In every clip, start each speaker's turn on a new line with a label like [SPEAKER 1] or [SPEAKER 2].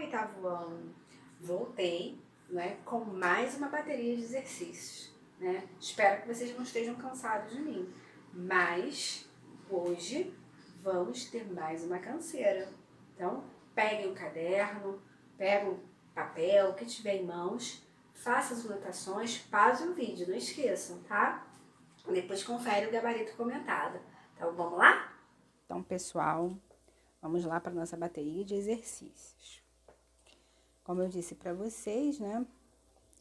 [SPEAKER 1] oitavo ano, voltei, né, com mais uma bateria de exercícios, né? Espero que vocês não estejam cansados de mim, mas hoje vamos ter mais uma canseira. Então, peguem o caderno, peguem o papel, o que tiver em mãos, façam as anotações, pausem o vídeo, não esqueçam, tá? Depois confere o gabarito comentado. Então, vamos lá? Então, pessoal, vamos lá para nossa bateria de exercícios. Como eu disse para vocês, né?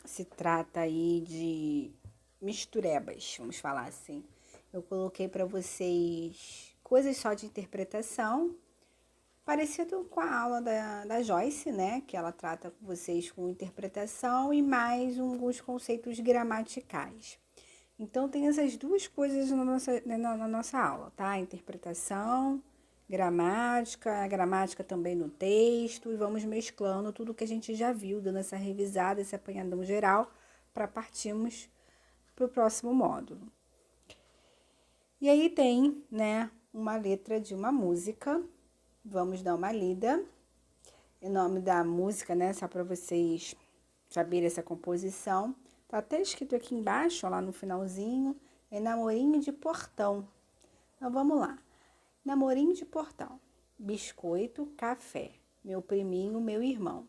[SPEAKER 1] Se trata aí de misturebas, vamos falar assim. Eu coloquei para vocês coisas só de interpretação, parecido com a aula da Joyce, né? Que ela trata com vocês com interpretação e mais alguns conceitos gramaticais. Então, tem essas duas coisas na nossa aula, tá? Interpretação, gramática, a gramática também no texto, e vamos mesclando tudo que a gente já viu, dando essa revisada, esse apanhadão geral, para partirmos para o próximo módulo. E aí tem, né, uma letra de uma música, vamos dar uma lida. O nome da música, né, só para vocês saberem essa composição. Tá até escrito aqui embaixo, ó, lá no finalzinho, é Namorinho de Portão. Então, vamos lá. Namorinho de portão, biscoito, café, meu priminho, meu irmão.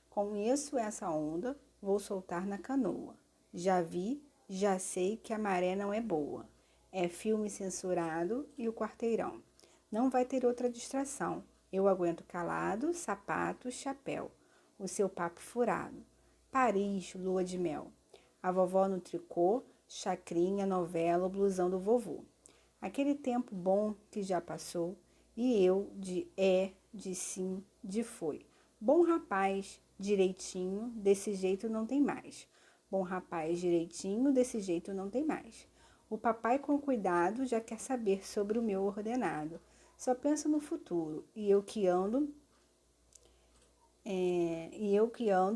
[SPEAKER 1] Conheço essa onda, vou soltar na canoa. Já vi, já sei que a maré não é boa. É filme censurado e o quarteirão. Não vai ter outra distração. Eu aguento calado, sapato, chapéu. O seu papo furado. Paris, lua de mel. A vovó no tricô, chacrinha, novela, o blusão do vovô. Aquele tempo bom que já passou, e eu de de sim, de foi. Bom rapaz, direitinho, desse jeito não tem mais. Bom rapaz, direitinho, desse jeito não tem mais. O papai com cuidado já quer saber sobre o meu ordenado. Só penso no futuro, e eu que ando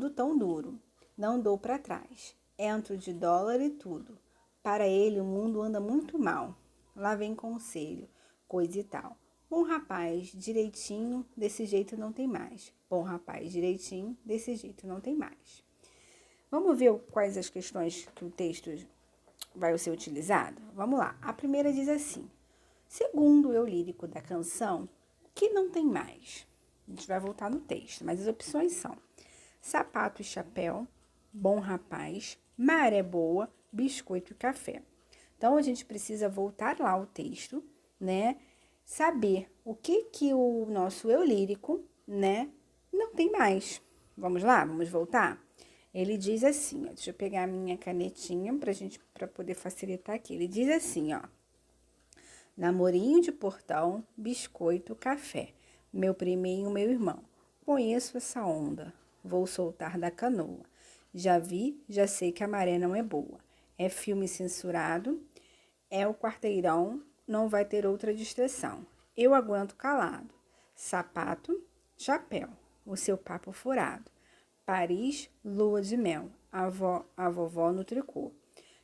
[SPEAKER 1] tão duro. Não dou para trás. Entro de dólar e tudo. Para ele o mundo anda muito mal. Lá vem conselho, coisa e tal. Bom rapaz, direitinho, desse jeito não tem mais. Bom rapaz, direitinho, desse jeito não tem mais. Vamos ver quais as questões que o texto vai ser utilizado? Vamos lá. A primeira diz assim: segundo o eu lírico da canção, que não tem mais? A gente vai voltar no texto, mas as opções são sapato e chapéu, bom rapaz, maré boa, biscoito e café. Então, a gente precisa voltar lá ao texto, né? Saber o que o nosso eu lírico, né, não tem mais. Vamos lá? Vamos voltar? Ele diz assim, ó, deixa eu pegar a minha canetinha para poder facilitar aqui. Ele diz assim, ó: namorinho de portão, biscoito, café. Meu priminho, meu irmão. Conheço essa onda, vou soltar da canoa. Já vi, já sei que a maré não é boa. É filme censurado, é o quarteirão, não vai ter outra distração. Eu aguento calado. Sapato, chapéu, o seu papo furado. Paris, lua de mel, a vovó no tricô.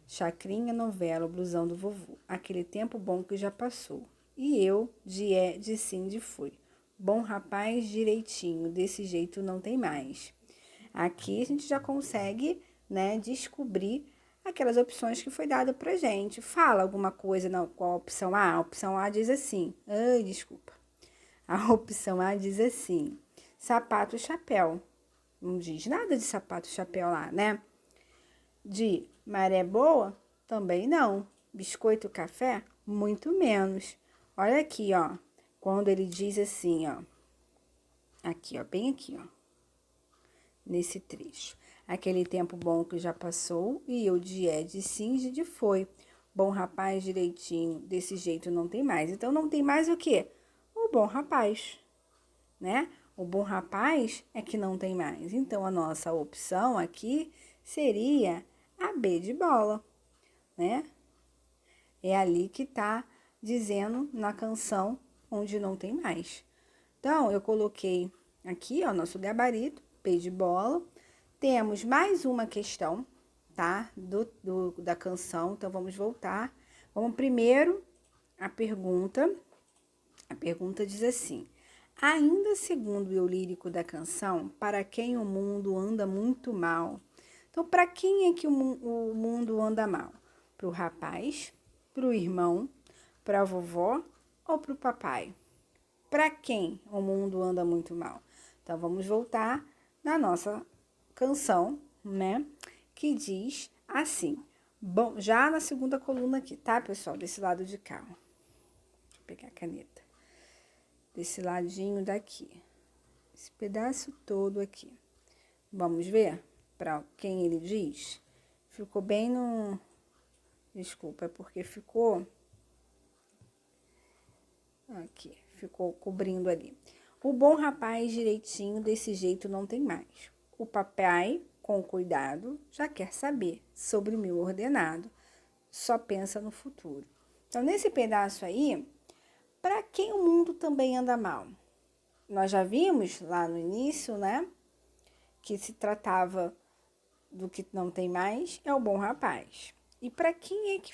[SPEAKER 1] Chacrinha, novela, o blusão do vovô. Aquele tempo bom que já passou. E eu, de sim, de fui. Bom rapaz, direitinho, desse jeito não tem mais. Aqui a gente já consegue, né, descobrir aquelas opções que foi dada pra gente. Fala alguma coisa com a opção A. A opção A diz assim. Ai, desculpa. A opção A diz assim: sapato e chapéu. Não diz nada de sapato e chapéu lá, né? De maré boa? Também não. Biscoito e café? Muito menos. Olha aqui, ó. Quando ele diz assim, ó. Aqui, ó. Bem aqui, ó. Nesse trecho. Aquele tempo bom que já passou e eu de sim, de foi. Bom rapaz, direitinho, desse jeito não tem mais. Então, não tem mais o quê? O bom rapaz, né? O bom rapaz é que não tem mais. Então, a nossa opção aqui seria a B de bola, né? É ali que tá dizendo na canção onde não tem mais. Então, eu coloquei aqui, ó, nosso gabarito, B de bola. Temos mais uma questão, tá? Da canção, então vamos voltar. Vamos primeiro a pergunta. A pergunta diz assim: Ainda segundo o eu lírico da canção, para quem o mundo anda muito mal. Então, para quem é que o mundo anda mal? Para o rapaz, para o irmão, para a vovó ou para o papai? Para quem o mundo anda muito mal? Então, vamos voltar na nossa canção, né? Que diz assim. Bom, já na segunda coluna aqui, tá, pessoal? Desse lado de cá. Deixa eu pegar a caneta. Desse ladinho daqui. Esse pedaço todo aqui. Vamos ver para quem ele diz? Ficou bem no... Desculpa, é porque ficou... Aqui, ficou cobrindo ali. O bom rapaz direitinho desse jeito não tem mais. O papai, com cuidado, já quer saber sobre o meu ordenado. Só pensa no futuro. Então, nesse pedaço aí, para quem o mundo também anda mal? Nós já vimos lá no início, né? Que se tratava do que não tem mais, é o bom rapaz. E para quem é que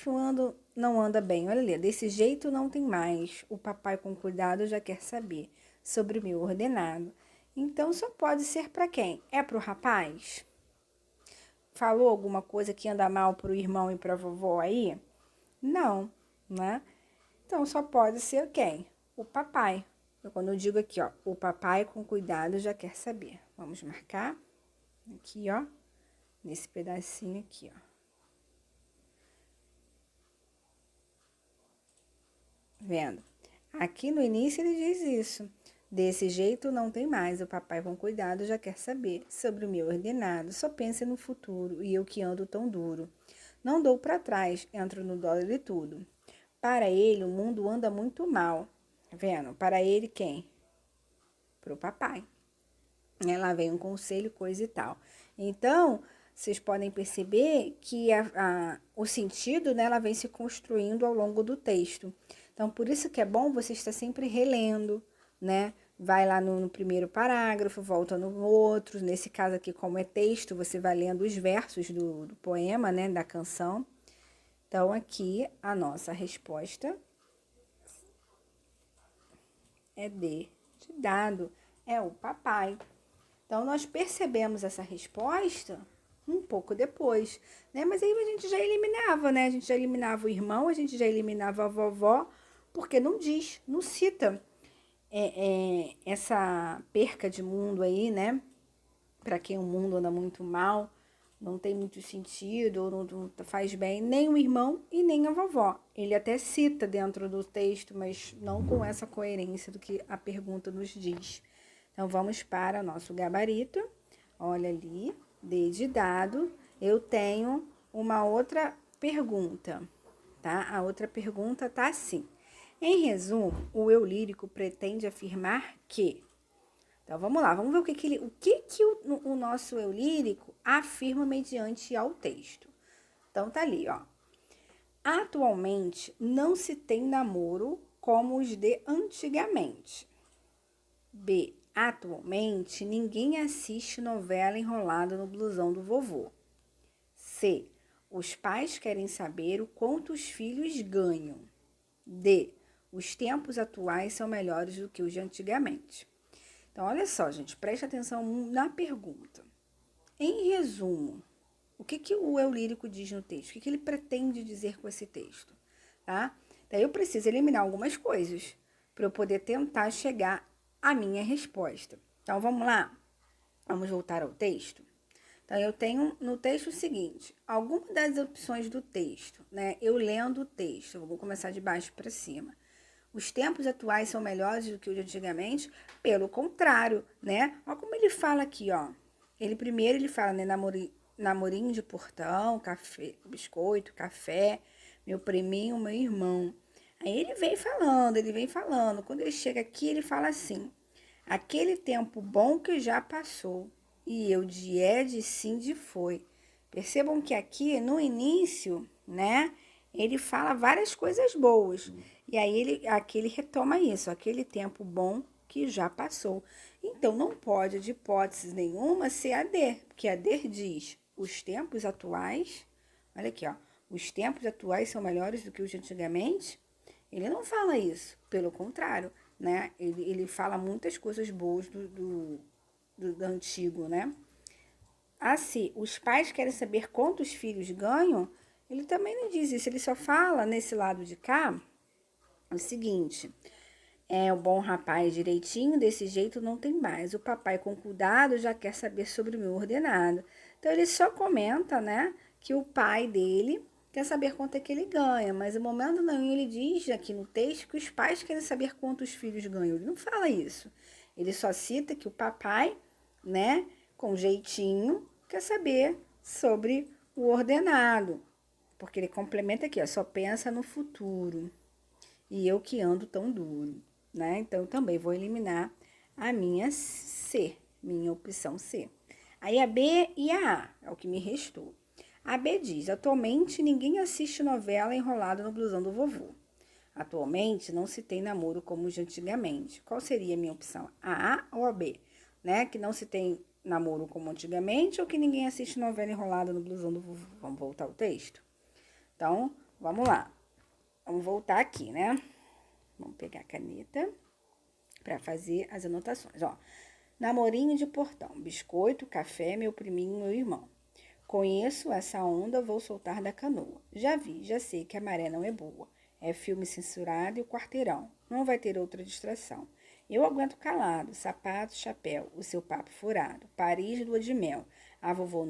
[SPEAKER 1] não anda bem? Olha ali, desse jeito não tem mais. O papai com cuidado já quer saber sobre o meu ordenado. Então, só pode ser para quem? É para o rapaz? Falou alguma coisa que anda mal para o irmão e para a vovó aí? Não, né? Então, só pode ser quem? O papai. Quando eu digo aqui, ó, o papai com cuidado já quer saber. Vamos marcar aqui, ó, nesse pedacinho aqui, ó. Vendo? Aqui no início ele diz isso. Desse jeito não tem mais, o papai com cuidado já quer saber sobre o meu ordenado, só pensa no futuro e eu que ando tão duro. Não dou para trás, entro no dólar e tudo. Para ele o mundo anda muito mal. Vendo? Para ele quem? Para o papai. Lá vem um conselho, coisa e tal. Então, vocês podem perceber que o sentido, né, ela vem se construindo ao longo do texto. Então, por isso que é bom você estar sempre relendo, né? Vai lá no primeiro parágrafo, volta no outro. Nesse caso aqui, como é texto, você vai lendo os versos do poema, né, da canção. Então, aqui a nossa resposta é de dado, é o papai. Então, nós percebemos essa resposta um pouco depois, né? Mas aí a gente já eliminava, né? A gente já eliminava o irmão, a gente já eliminava a vovó, porque não diz, não cita essa perca de mundo aí, né? Para quem o mundo anda muito mal, não tem muito sentido, ou não faz bem, nem o irmão e nem a vovó. Ele até cita dentro do texto, mas não com essa coerência do que a pergunta nos diz. Então, vamos para nosso gabarito. Olha ali, D de dado. Eu tenho uma outra pergunta, tá? A outra pergunta tá assim. Em resumo, o eu lírico pretende afirmar que... Então, vamos lá, vamos ver o que o nosso eu lírico afirma mediante ao texto. Então, tá ali, ó. Atualmente, não se tem namoro como os de antigamente. B. Atualmente, ninguém assiste novela enrolada no blusão do vovô. C. Os pais querem saber o quanto os filhos ganham. D. Os tempos atuais são melhores do que os de antigamente. Então, olha só, gente, preste atenção na pergunta. Em resumo, o que o eu lírico diz no texto? O que ele pretende dizer com esse texto? Tá? Daí eu preciso eliminar algumas coisas para eu poder tentar chegar à minha resposta. Então, vamos lá? Vamos voltar ao texto? Então, eu tenho no texto o seguinte, algumas das opções do texto, né? Eu lendo o texto, eu vou começar de baixo para cima. Os tempos atuais são melhores do que os de antigamente? Pelo contrário, né? Olha como ele fala aqui, ó. Ele fala, né? Namorinho de portão, café, biscoito, café, meu priminho, meu irmão. Aí ele vem falando. Quando ele chega aqui, ele fala assim: aquele tempo bom que já passou, e eu de sim, de foi. Percebam que aqui no início, né? Ele fala várias coisas boas. E aí aqui ele retoma isso, aquele tempo bom que já passou. Então não pode, de hipótese nenhuma, ser a D, porque a D diz os tempos atuais. Olha aqui, ó. Os tempos atuais são melhores do que os de antigamente? Ele não fala isso. Pelo contrário, né? Ele fala muitas coisas boas do antigo, né? Se os pais querem saber quantos filhos ganham, ele também não diz isso, ele só fala nesse lado de cá o seguinte: o bom rapaz direitinho, desse jeito não tem mais. O papai com cuidado já quer saber sobre o meu ordenado. Então ele só comenta, né, que o pai dele quer saber quanto é que ele ganha, mas no momento nenhum ele diz aqui no texto que os pais querem saber quantos filhos ganham. Ele não fala isso. Ele só cita que o papai, né, com jeitinho, quer saber sobre o ordenado. Porque ele complementa aqui, ó, só pensa no futuro. E eu que ando tão duro, né? Então, eu também vou eliminar a minha C, minha opção C. Aí a B e a A é o que me restou. A B diz: atualmente ninguém assiste novela enrolada no blusão do vovô. Atualmente não se tem namoro como de antigamente. Qual seria a minha opção? A A ou a B? Né? Que não se tem namoro como antigamente ou que ninguém assiste novela enrolada no blusão do vovô? Vamos voltar ao texto? Então, vamos lá. Vamos voltar aqui, né? Vamos pegar a caneta para fazer as anotações. Ó, namorinho de portão, biscoito, café, meu priminho, meu irmão. Conheço essa onda, vou soltar da canoa. Já vi, já sei que a maré não é boa. É filme censurado e o quarteirão. Não vai ter outra distração. Eu aguento calado, sapato, chapéu, o seu papo furado. Paris, lua de mel. A vovô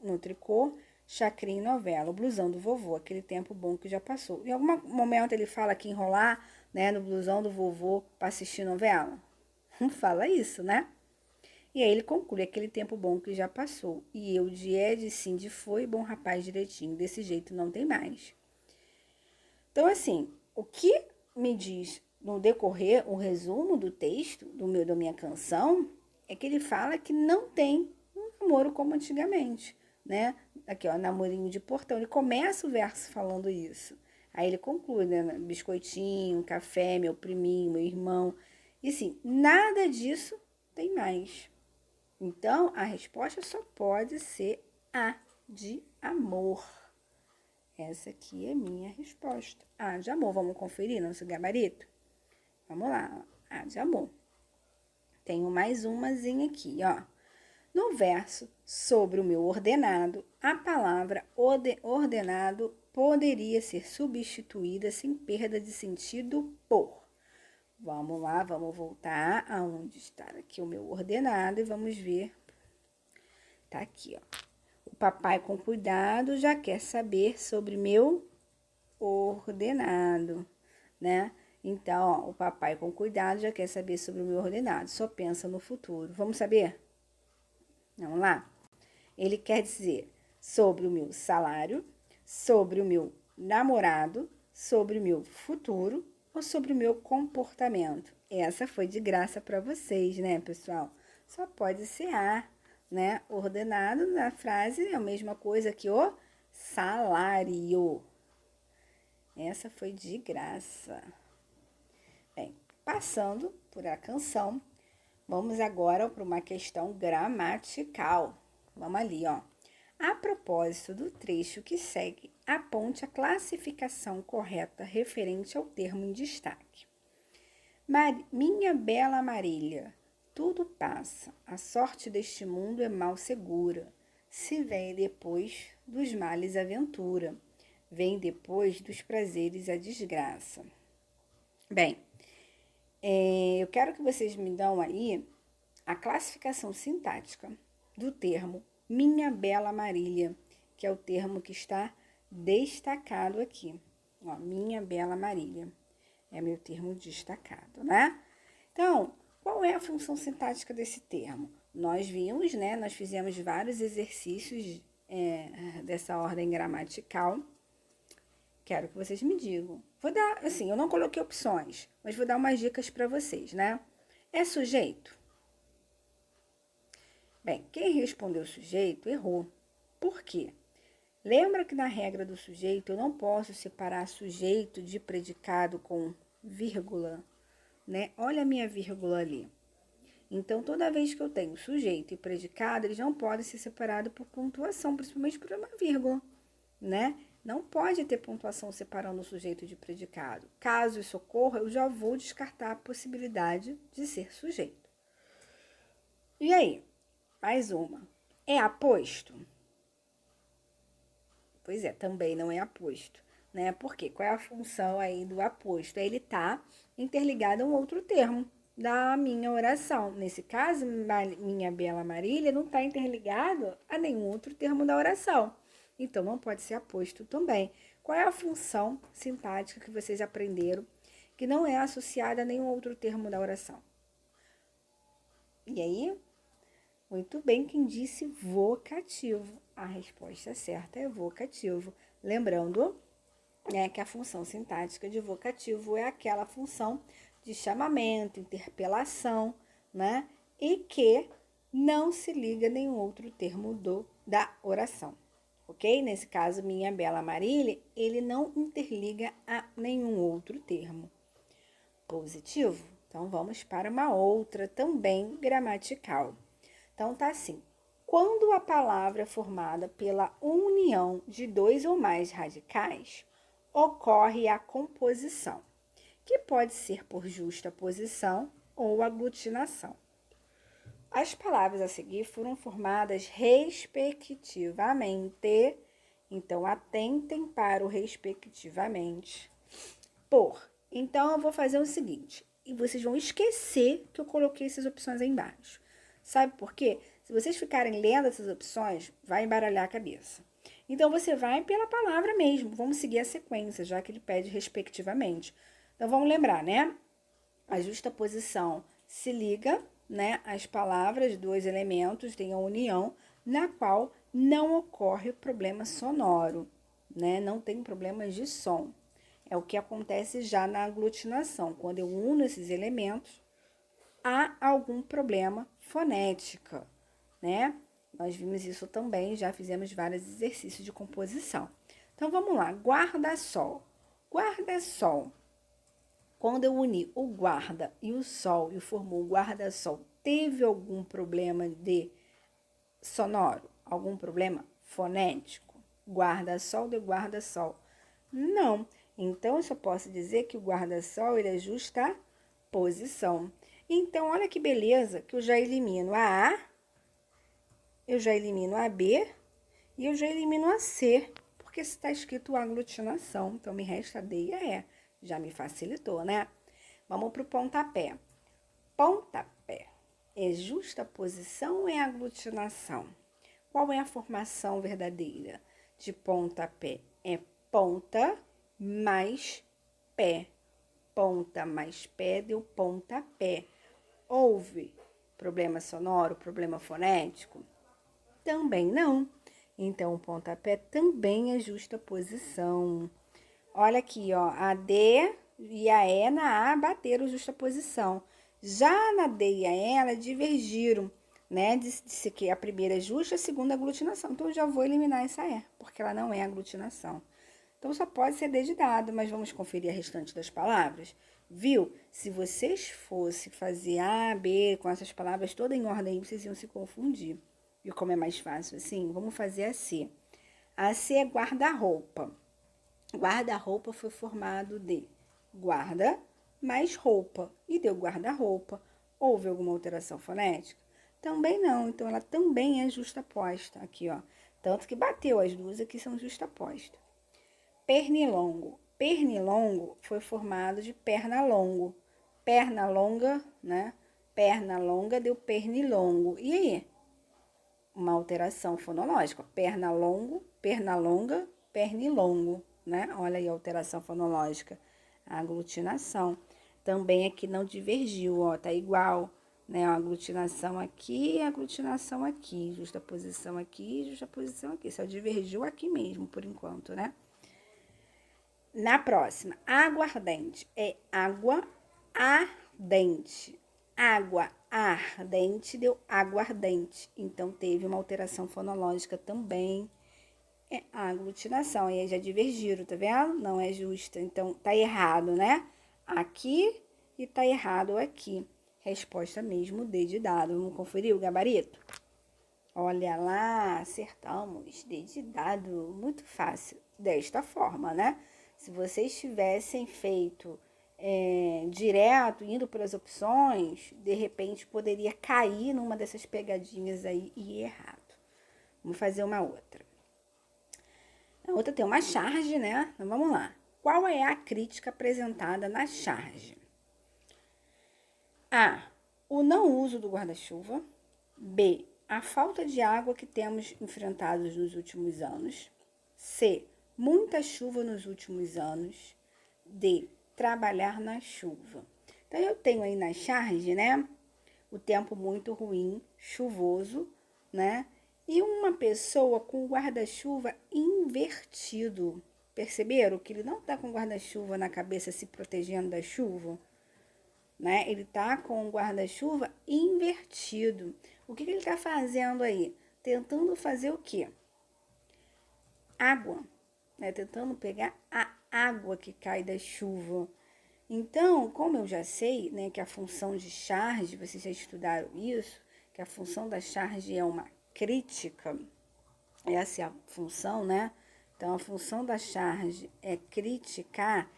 [SPEAKER 1] no tricô, chacrinha e novela. O blusão do vovô, aquele tempo bom que já passou. Em algum momento ele fala que enrolar, né, no blusão do vovô para assistir novela? Não fala isso, né? E aí ele conclui: aquele tempo bom que já passou. E eu de sim, de foi, bom rapaz direitinho. Desse jeito não tem mais. Então, assim, o que me diz no decorrer, o resumo do texto da minha canção, é que ele fala que não tem um namoro como antigamente, né? Aqui, ó, namorinho de portão. Ele começa o verso falando isso. Aí ele conclui, né? Biscoitinho, café, meu priminho, meu irmão. E assim, nada disso tem mais. Então, a resposta só pode ser a de amor. Essa aqui é minha resposta. A de amor. Vamos conferir nosso gabarito? Vamos lá. A de amor. Tenho mais umazinha aqui, ó. No verso sobre o meu ordenado, a palavra ordenado poderia ser substituída sem perda de sentido por. Vamos lá, vamos voltar aonde está aqui o meu ordenado e vamos ver. Tá aqui, ó. O papai com cuidado já quer saber sobre meu ordenado, né? Então, ó, o papai com cuidado já quer saber sobre o meu ordenado. Só pensa no futuro. Vamos saber? Vamos lá? Ele quer dizer sobre o meu salário, sobre o meu namorado, sobre o meu futuro ou sobre o meu comportamento. Essa foi de graça para vocês, né, pessoal? Só pode ser A, né? Ordenado na frase é a mesma coisa que o salário. Essa foi de graça. Bem, passando por a canção, vamos agora para uma questão gramatical. Vamos ali, ó. A propósito do trecho que segue, aponte a classificação correta referente ao termo em destaque. Minha bela Marília, tudo passa, a sorte deste mundo é mal segura. Se vem depois dos males a ventura, vem depois dos prazeres a desgraça. Bem, eu quero que vocês me dão aí a classificação sintática do termo minha bela Marília, que é o termo que está destacado aqui. Ó, minha bela Marília é meu termo destacado, né? Então, qual é a função sintática desse termo? Nós vimos, né? Nós fizemos vários exercícios dessa ordem gramatical. Quero que vocês me digam. Vou dar, assim, eu não coloquei opções, mas vou dar umas dicas para vocês, né? É sujeito? Bem, quem respondeu sujeito errou. Por quê? Lembra que na regra do sujeito eu não posso separar sujeito de predicado com vírgula, né? Olha a minha vírgula ali. Então, toda vez que eu tenho sujeito e predicado, eles não podem ser separados por pontuação, principalmente por uma vírgula, né? Não pode ter pontuação separando o sujeito de predicado. Caso isso ocorra, eu já vou descartar a possibilidade de ser sujeito. E aí? Mais uma. É aposto? Pois é, também não é aposto, né? Por quê? Qual é a função aí do aposto? Ele está interligado a um outro termo da minha oração. Nesse caso, minha bela Marília não está interligado a nenhum outro termo da oração. Então, não pode ser aposto também. Qual é a função sintática que vocês aprenderam que não é associada a nenhum outro termo da oração? E aí? Muito bem, quem disse vocativo. A resposta certa é vocativo. Lembrando, né, que a função sintática de vocativo é aquela função de chamamento, interpelação, né, e que não se liga a nenhum outro termo da oração. Ok? Nesse caso, minha bela Marília, ele não interliga a nenhum outro termo. Positivo? Então, vamos para uma outra também gramatical. Então, tá assim. Quando a palavra é formada pela união de dois ou mais radicais, ocorre a composição, que pode ser por justa posição ou aglutinação. As palavras a seguir foram formadas respectivamente, então atentem para o respectivamente, por. Então, eu vou fazer o seguinte, e vocês vão esquecer que eu coloquei essas opções aí embaixo. Sabe por quê? Se vocês ficarem lendo essas opções, vai embaralhar a cabeça. Então, você vai pela palavra mesmo. Vamos seguir a sequência, já que ele pede respectivamente. Então, vamos lembrar, né? A justaposição se liga, né, às palavras, dois elementos, tem a união, na qual não ocorre problema sonoro, né? Não tem problemas de som. É o que acontece já na aglutinação. Quando eu uno esses elementos, há algum problema fonético, né? Nós vimos isso também, já fizemos vários exercícios de composição. Então, vamos lá. Guarda-sol. Guarda-sol. Quando eu uni o guarda e o sol e formou o guarda-sol, teve algum problema de sonoro? Algum problema fonético? Guarda-sol de guarda-sol? Não. Então, eu só posso dizer que o guarda-sol ele é justa posição. Então, olha que beleza que eu já elimino a A, eu já elimino a B e eu já elimino a C, porque está escrito aglutinação. Então, me resta a D e a E. Já me facilitou, né? Vamos para o pontapé. Pontapé é justaposição ou é aglutinação? Qual é a formação verdadeira de pontapé? É ponta mais pé. Ponta mais pé deu pontapé. Houve problema sonoro, problema fonético? Também não. Então, o pontapé também é justaposição. Olha aqui, ó, a D e a E na A bateram justaposição. Já na D e a E, elas divergiram, né? Disse que a primeira é justa, a segunda é aglutinação. Então, eu já vou eliminar essa E, porque ela não é aglutinação. Então, só pode ser D de dado, mas vamos conferir a restante das palavras. Viu? Se vocês fossem fazer A, B com essas palavras todas em ordem, vocês iam se confundir. E como é mais fácil assim? Vamos fazer a C. A C é guarda-roupa. Guarda-roupa foi formado de guarda mais roupa. E deu guarda-roupa. Houve alguma alteração fonética? Também não. Então, ela também é justaposta. Aqui, ó. Tanto que bateu, as duas aqui são justapostas. Pernilongo. Pernilongo foi formado de perna longo. Perna longa, né? Perna longa deu pernilongo. E aí? Uma alteração fonológica. Perna longo, perna longa, pernilongo, né? Olha aí a alteração fonológica. A aglutinação. Também aqui não divergiu, ó, tá igual, né? A aglutinação aqui e a aglutinação aqui. Justaposição aqui e justaposição aqui. Só divergiu aqui mesmo, por enquanto, né? Na próxima, aguardente é água ardente. Água ardente deu aguardente. Então, teve uma alteração fonológica também. É aglutinação. Aí já divergiram, tá vendo? Não é justa. Então, tá errado, né? Aqui e tá errado aqui. Resposta mesmo D de dado. Vamos conferir o gabarito? Olha lá, acertamos. D de dado. Muito fácil. desta forma, né? Se vocês tivessem feito direto, indo pelas opções, de repente poderia cair numa dessas pegadinhas aí e ir errado. Vamos fazer uma outra. A outra tem uma charge, né? Então vamos lá. Qual é a crítica apresentada na charge? A. O não uso do guarda-chuva. B. A falta de água que temos enfrentado nos últimos anos. C. Muita chuva nos últimos anos. D. Trabalhar na chuva. Então, eu tenho aí na charge, né? O tempo muito ruim, chuvoso, né? E uma pessoa com o guarda-chuva invertido. Perceberam que ele não tá com o guarda-chuva na cabeça se protegendo da chuva? Né? Ele tá com o guarda-chuva invertido. O que ele tá fazendo aí? Tentando fazer o quê? Água, né? Tentando pegar a água que cai da chuva. Então, como eu já sei, né, que a função de charge, vocês já estudaram isso, que a função da charge é uma crítica, essa é a função, né? Então, a função da charge é criticar.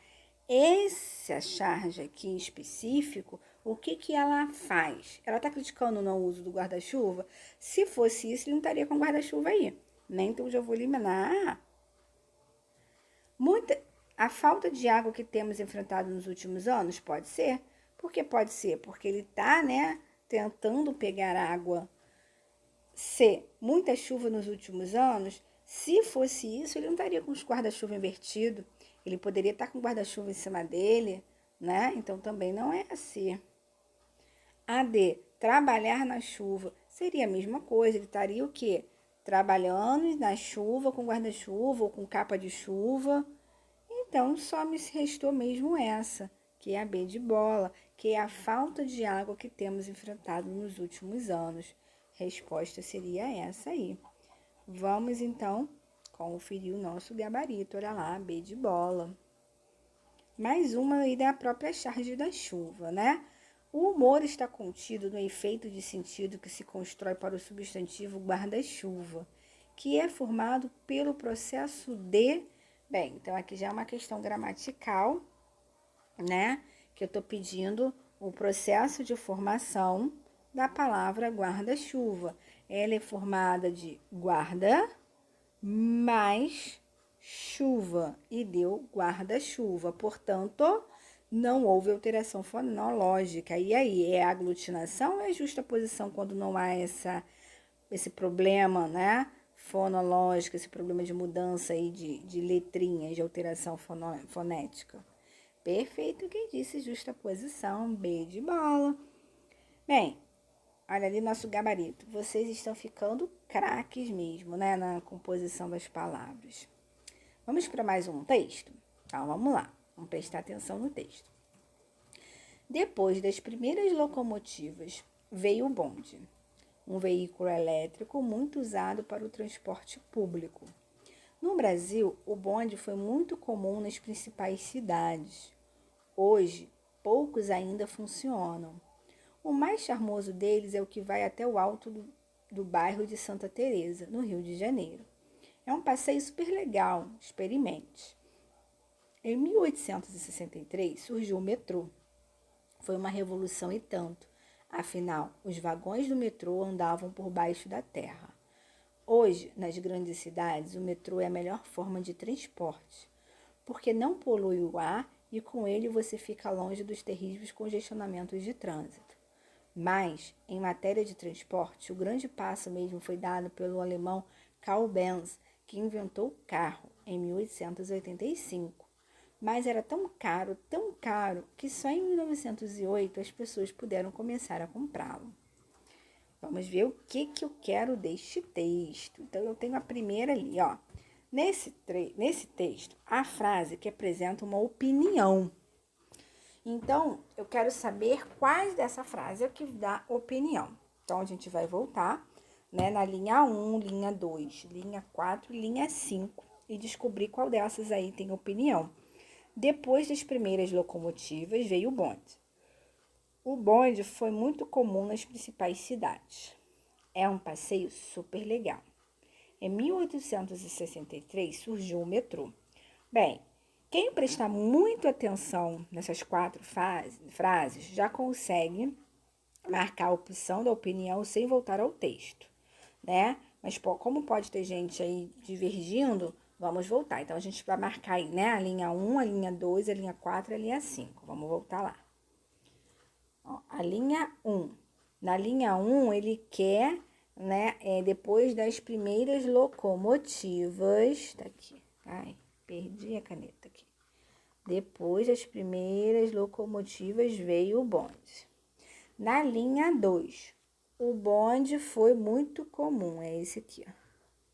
[SPEAKER 1] Essa charge aqui em específico, o que ela faz? Ela está criticando o não uso do guarda-chuva? Se fosse isso, ele não estaria com guarda-chuva aí, né? Então, eu já vou eliminar. A falta de água que temos enfrentado nos últimos anos, pode ser. Por que pode ser? Porque ele está, né, tentando pegar água. C. Muita chuva nos últimos anos. Se fosse isso, ele não estaria com os guarda-chuva invertido. Ele poderia estar com o guarda-chuva em cima dele, né? Então, também não é a C. A D. Trabalhar na chuva. Seria a mesma coisa. Ele estaria o quê? Trabalhando na chuva, com guarda-chuva ou com capa de chuva. Então, só me restou mesmo essa, que é a B de bola, que é a falta de água que temos enfrentado nos últimos anos. Resposta seria essa aí. Vamos, então, conferir o nosso gabarito. Olha lá, B de bola. Mais uma aí da própria charge da chuva, né? O humor está contido no efeito de sentido que se constrói para o substantivo guarda-chuva, que é formado pelo processo de... Bem, então aqui já é uma questão gramatical, né? Que eu tô pedindo o processo de formação da palavra guarda-chuva. Ela é formada de guarda mais chuva e deu guarda-chuva. Portanto, não houve alteração fonológica. E aí, é aglutinação ou é justaposição quando não há esse problema, né? Fonológica, esse problema de mudança aí de letrinhas, de alteração fonética. Perfeito, quem disse justaposição, B de bola. Bem, olha ali nosso gabarito. Vocês estão ficando craques mesmo, né, na composição das palavras. Vamos para mais um texto? Então, vamos lá. Vamos prestar atenção no texto. Depois das primeiras locomotivas, veio o bonde. Um veículo elétrico muito usado para o transporte público. No Brasil, o bonde foi muito comum nas principais cidades. Hoje, poucos ainda funcionam. O mais charmoso deles é o que vai até o alto do bairro de Santa Teresa, no Rio de Janeiro. É um passeio super legal, experimente. Em 1863 surgiu o metrô. Foi uma revolução e tanto. Afinal, os vagões do metrô andavam por baixo da terra. Hoje, nas grandes cidades, o metrô é a melhor forma de transporte, porque não polui o ar e com ele você fica longe dos terríveis congestionamentos de trânsito. Mas, em matéria de transporte, o grande passo mesmo foi dado pelo alemão Karl Benz, que inventou o carro em 1885. Mas era tão caro, que só em 1908 as pessoas puderam começar a comprá-lo. Vamos ver o que eu quero deste texto. Então, eu tenho a primeira ali, ó. Nesse texto, a frase que apresenta uma opinião. Então, eu quero saber quais dessa frase é o que dá opinião. Então, a gente vai voltar, né, na linha 1, linha 2, linha 4 e linha 5 e descobrir qual dessas aí tem opinião. Depois das primeiras locomotivas, veio o bonde. O bonde foi muito comum nas principais cidades. É um passeio super legal. Em 1863 surgiu o metrô. Bem, quem prestar muito atenção nessas 4 frases já consegue marcar a opção da opinião sem voltar ao texto, né? Mas como pode ter gente aí divergindo, vamos voltar. Então, a gente vai marcar aí, né? A linha 1, a linha 2, a linha 4 e a linha 5. Vamos voltar lá. Ó, a linha 1. Na linha 1, ele quer, né? Depois das primeiras locomotivas... Tá aqui. Ai, perdi a caneta aqui. Depois das primeiras locomotivas veio o bonde. Na linha 2, o bonde foi muito comum, é esse aqui, ó,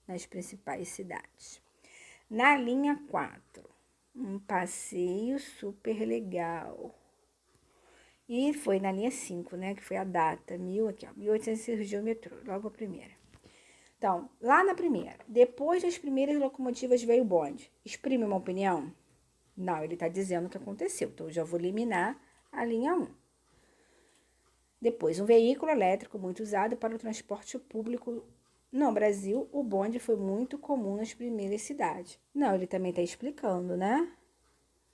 [SPEAKER 1] nas principais cidades. Na linha 4, um passeio super legal. E foi na linha 5, né, que foi a data, aqui, ó, 1800 surgiu o metrô, logo a primeira. Então, lá na primeira, depois das primeiras locomotivas veio o bonde. Exprime uma opinião? Não, ele está dizendo o que aconteceu, então eu já vou eliminar a linha 1. Depois, um veículo elétrico muito usado para o transporte público. No Brasil, o bonde foi muito comum nas primeiras cidades. Não, ele também está explicando, né?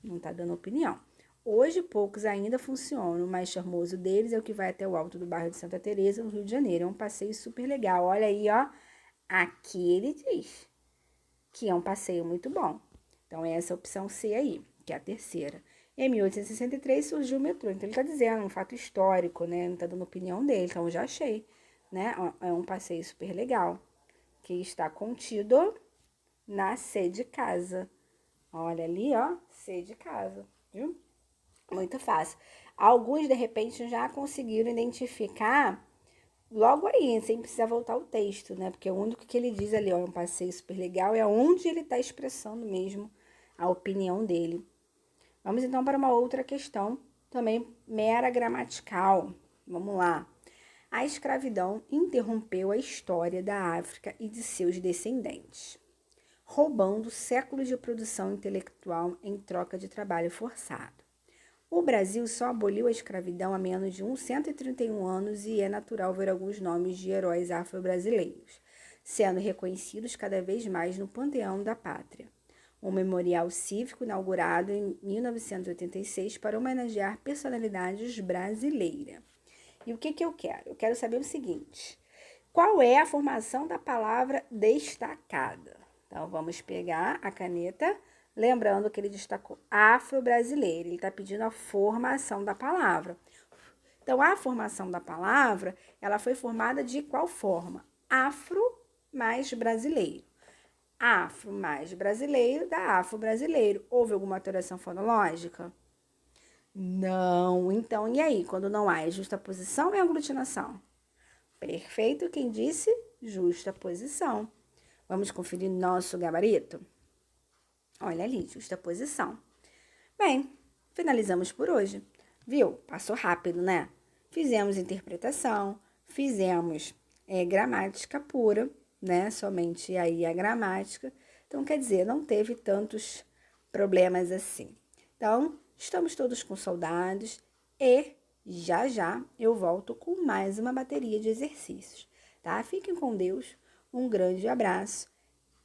[SPEAKER 1] Não está dando opinião. Hoje, poucos ainda funcionam. O mais charmoso deles é o que vai até o alto do bairro de Santa Teresa, no Rio de Janeiro. É um passeio super legal. Olha aí, ó. Aqui ele diz que é um passeio muito bom. Então, é essa opção C aí, que é a terceira. Em 1863 surgiu o metrô. Então, ele está dizendo um fato histórico, né? Não está dando opinião dele. Então, eu já achei, né? É um passeio super legal, que está contido na C de casa. Olha ali, ó, C de casa, viu? Muito fácil. Alguns, de repente, já conseguiram identificar logo aí, sem precisar voltar ao texto, né? Porque o único que ele diz ali, ó, é um passeio super legal, é onde ele está expressando mesmo a opinião dele. Vamos então para uma outra questão, também mera gramatical. Vamos lá. A escravidão interrompeu a história da África e de seus descendentes, roubando séculos de produção intelectual em troca de trabalho forçado. O Brasil só aboliu a escravidão há menos de 131 anos e é natural ver alguns nomes de heróis afro-brasileiros, sendo reconhecidos cada vez mais no panteão da pátria. Um memorial cívico inaugurado em 1986 para homenagear personalidades brasileiras. E o que eu quero? Eu quero saber o seguinte: qual é a formação da palavra destacada? Então, vamos pegar a caneta, lembrando que ele destacou afro-brasileiro. Ele está pedindo a formação da palavra. Então, a formação da palavra, ela foi formada de qual forma? Afro mais brasileiro. Afro mais brasileiro dá afro-brasileiro. Houve alguma alteração fonológica? Não. Então, e aí? Quando não há, é justaposição ou é aglutinação? Perfeito, quem disse? Justaposição. Vamos conferir nosso gabarito? Olha ali, justaposição. Bem, finalizamos por hoje. Viu? Passou rápido, né? Fizemos interpretação, fizemos gramática pura, né? Somente aí a gramática. Então, quer dizer, não teve tantos problemas assim. Então, estamos todos com saudades e já já eu volto com mais uma bateria de exercícios, tá? Fiquem com Deus, um grande abraço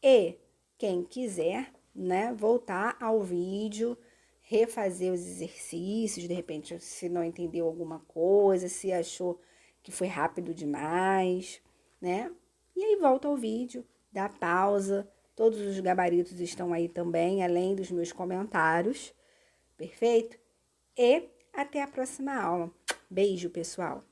[SPEAKER 1] e quem quiser, né, voltar ao vídeo, refazer os exercícios, de repente se não entendeu alguma coisa, se achou que foi rápido demais, né? E aí volta ao vídeo, dá pausa, todos os gabaritos estão aí também, além dos meus comentários, perfeito? E até a próxima aula. Beijo, pessoal!